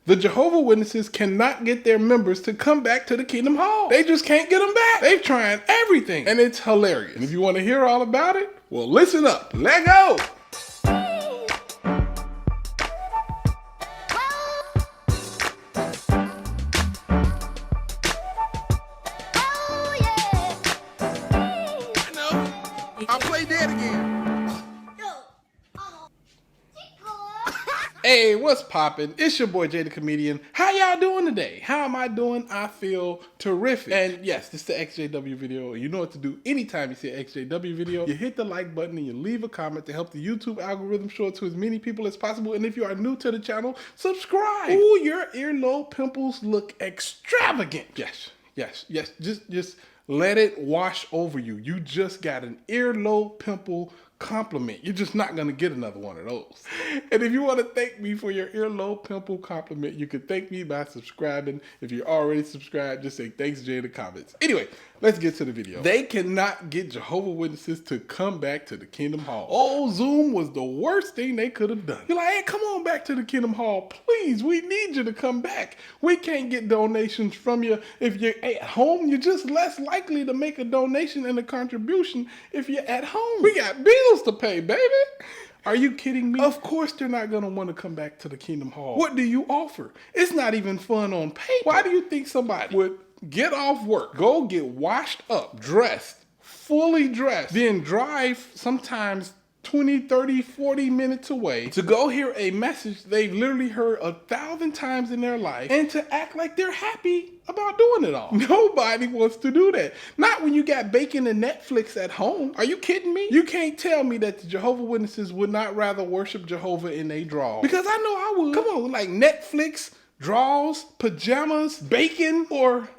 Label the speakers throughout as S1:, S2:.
S1: The Jehovah Witnesses cannot get their members to come back to the Kingdom Hall. They just can't get them back. They've tried everything, and it's hilarious. And if you want to hear all about it, well, listen up. Let go. I'll play dead again. Hey, what's poppin'? It's your boy Jay the Comedian. How y'all doing today? How am I doing? I feel terrific. And yes, this is the ExJw video. You know what to do anytime you see an ExJw video. You hit the like button and you leave a comment to help the YouTube algorithm show it to as many people as possible. And if you are new to the channel, subscribe. Ooh, your earlobe pimples look extravagant. Yes. Just let it wash over you. You just got an earlobe pimple compliment. You're just not going to get another one of those. And if you want to thank me for your earlobe pimple compliment, you can thank me by subscribing. If you're already subscribed, just say thanks, Jay, in the comments. Anyway, let's get to the video. They cannot get Jehovah Witnesses to come back to the Kingdom Hall. Oh, Zoom was the worst thing they could have done. You're like, hey, come on back to the Kingdom Hall. Please, we need you to come back. We can't get donations from you. If you're at home, you're just less likely to make a donation and a contribution if you're at home. We got bills to pay, baby. Are you kidding me? Of course they're not going to want to come back to the Kingdom Hall. What do you offer? It's not even fun on paper. Why do you think somebody would get off work, go get washed up, dressed, fully dressed, then drive sometimes 20, 30, 40 minutes away to go hear a message they've literally heard 1,000 times in their life and to act like they're happy about doing it all? Nobody wants to do that. Not when you got bacon and Netflix at home. Are you kidding me? You can't tell me that the Jehovah Witnesses would not rather worship Jehovah in a draw. Because I know I would. Come on, like Netflix, draws, pajamas, bacon, or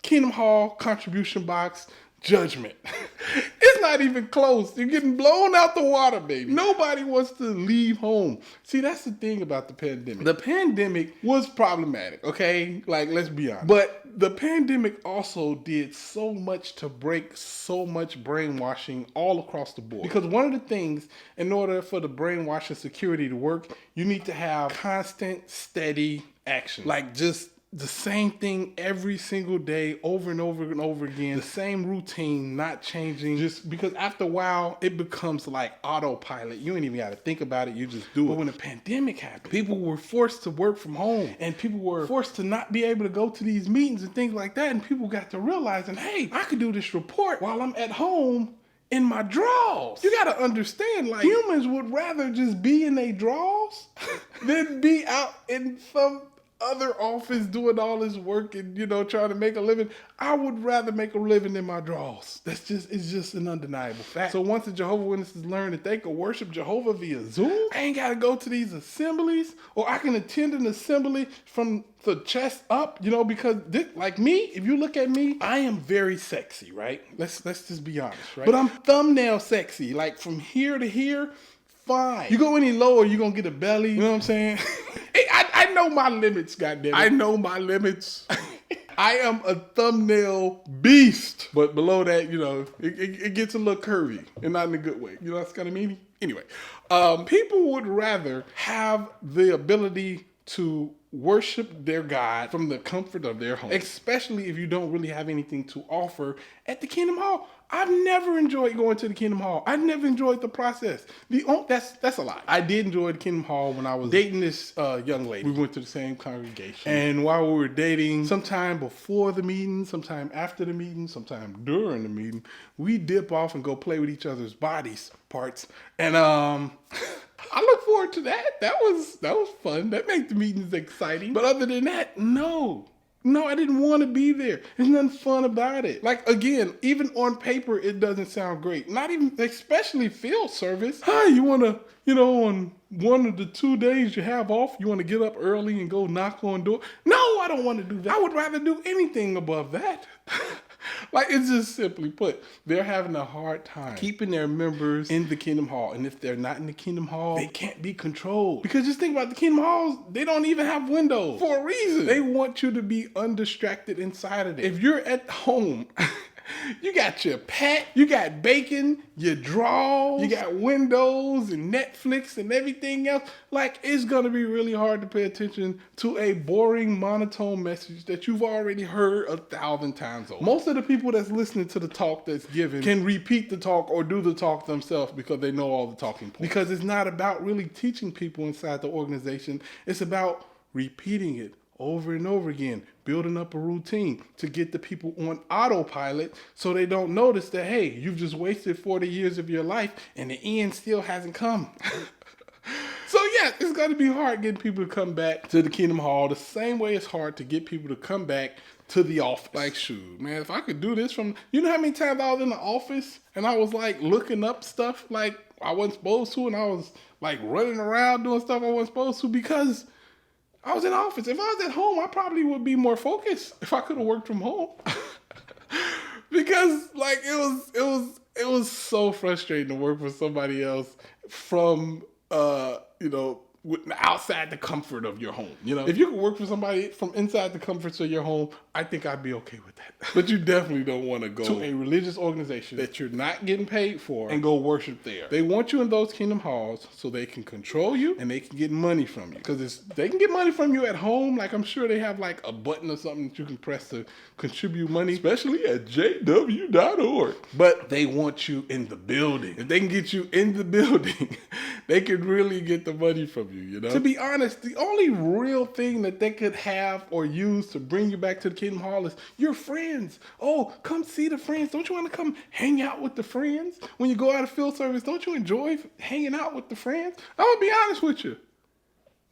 S1: Kingdom Hall contribution box, judgment. It's not even close. You're getting blown out the water, baby. Nobody wants to leave home. See, that's the thing about the pandemic. The pandemic was problematic, okay? Like, let's be honest. But the pandemic also did so much to break so much brainwashing all across the board. Because one of the things, in order for the brainwashing security to work, you need to have constant, steady action. Like, just the same thing every single day, over and over and over again. The same routine, not changing. Just because after a while, it becomes like autopilot. You ain't even got to think about it. You just do it. But when the pandemic happened, people were forced to work from home. And people were forced to not be able to go to these meetings and things like that. And people got to realizing, hey, I could do this report while I'm at home in my drawers. You gotta understand, like, humans would rather just be in their drawers than be out in some other office doing all this work and, you know, trying to make a living. I would rather make a living in my drawers. It's just an undeniable fact. So once the Jehovah Witnesses learn that they can worship Jehovah via Zoom, I ain't gotta go to these assemblies, or I can attend an assembly from the chest up, you know, because like me, if you look at me, I am very sexy, right? Let's just be honest, right? But I'm thumbnail sexy, like from here to here, fine. You go any lower, you're gonna get a belly, you know what I'm saying? Hey, I know my limits, goddammit. I know my limits. I am a thumbnail beast. But below that, you know, it gets a little curvy, and not in a good way. You know, that's kind of meaning. Anyway, people would rather have the ability to worship their God from the comfort of their home, especially if you don't really have anything to offer at the Kingdom Hall. I've never enjoyed going to the Kingdom Hall. I never enjoyed the process. That's a lie. I did enjoy the Kingdom Hall when I was dating this young lady. We went to the same congregation. And while we were dating, sometime before the meeting, sometime after the meeting, sometime during the meeting, we dip off and go play with each other's bodies, parts. And I look forward to that. That was fun. That made the meetings exciting. But other than that, no, I didn't want to be there. There's nothing fun about it. Like, again, even on paper, it doesn't sound great. Not even, especially field service. Hi, you want to, you know, on one of the 2 days you have off, you want to get up early and go knock on door? No, I don't want to do that. I would rather do anything above that. Like, it's just simply put, they're having a hard time keeping their members in the Kingdom Hall. And if they're not in the Kingdom Hall, they can't be controlled. Because just think about the Kingdom Halls, they don't even have windows for a reason. They want you to be undistracted inside of it. If you're at home You got your pet, you got bacon, your drawers, you got Windows and Netflix and everything else. Like, it's gonna be really hard to pay attention to a boring, monotone message that you've already heard 1,000 times over. Most of the people that's listening to the talk that's given can repeat the talk or do the talk themselves because they know all the talking points. Because it's not about really teaching people inside the organization. It's about repeating it over and over again, building up a routine to get the people on autopilot so they don't notice that, hey, you've just wasted 40 years of your life and the end still hasn't come. So yeah, it's gonna be hard getting people to come back to the Kingdom Hall the same way it's hard to get people to come back to the office. Like, shoot, man, if I could do this from, you know how many times I was in the office and I was like looking up stuff like I wasn't supposed to, and I was like running around doing stuff I wasn't supposed to because I was in the office. If I was at home, I probably would be more focused if I could have worked from home. Because like it was so frustrating to work for somebody else from outside the comfort of your home. You know, if you could work for somebody from inside the comforts of your home, I think I'd be okay with that. But you definitely don't want to go to a religious organization that you're not getting paid for and go worship there. They want you in those Kingdom Halls so they can control you and they can get money from you. Because they can get money from you at home. Like, I'm sure they have like a button or something that you can press to contribute money, especially at jw.org. But they want you in the building. If they can get you in the building, they can really get the money from you, you know? To be honest, the only real thing that they could have or use to bring you back to the Kingdom Hall is your friends. Oh, come see the friends. Don't you want to come hang out with the friends? When you go out of field service, don't you enjoy hanging out with the friends? I'm going to be honest with you.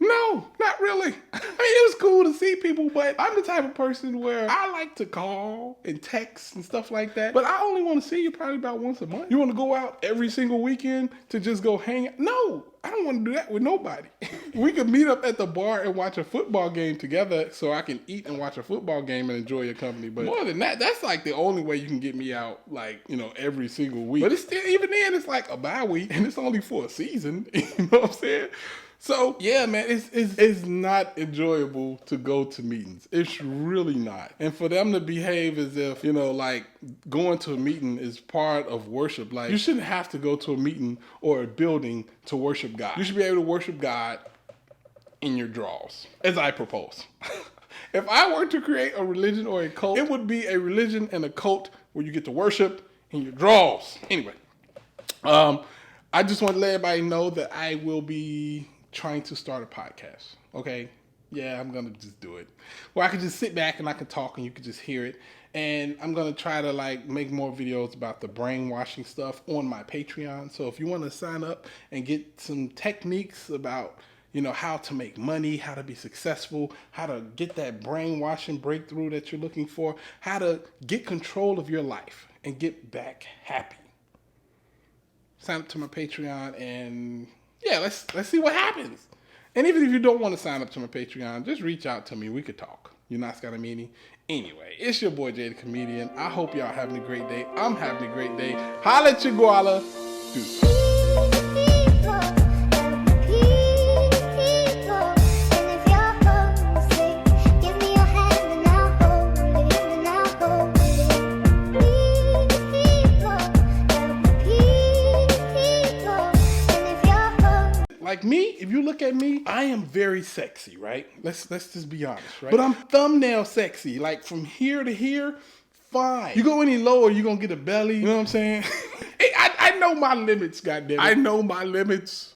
S1: No, not really. I mean, it was cool to see people, but I'm the type of person where I like to call and text and stuff like that. But I only want to see you probably about once a month. You want to go out every single weekend to just go hang out? No, I don't want to do that with nobody. We could meet up at the bar and watch a football game together so I can eat and watch a football game and enjoy your company. But more than that, that's like the only way you can get me out, like, you know, every single week. But it's still, even then, it's like a bye week and it's only for a season. You know what I'm saying? So yeah, man, it's not enjoyable to go to meetings. It's really not. And for them to behave as if, you know, like going to a meeting is part of worship. Like, you shouldn't have to go to a meeting or a building to worship God. You should be able to worship God in your drawers, as I propose. If I were to create a religion or a cult, it would be a religion and a cult where you get to worship in your drawers. Anyway, I just want to let everybody know that I will be trying to start a podcast. Okay? Yeah, I'm going to just do it. Where I can just sit back and I can talk and you can just hear it. And I'm going to try to like make more videos about the brainwashing stuff on my Patreon. So if you want to sign up and get some techniques about, you know, how to make money, how to be successful, how to get that brainwashing breakthrough that you're looking for, how to get control of your life and get back happy, sign up to my Patreon and yeah, let's see what happens. And even if you don't want to sign up to my Patreon, just reach out to me. We could talk. You're not got a meaning. Anyway, it's your boy Jay the Comedian. I hope y'all having a great day. I'm having a great day. Holla at your guala. Deuce. Like me, if you look at me, I am very sexy, right? Let's just be honest, right? But I'm thumbnail sexy. Like from here to here, fine. You go any lower, you're gonna get a belly. You know what I'm saying? Hey, I know my limits, goddamn it. I know my limits.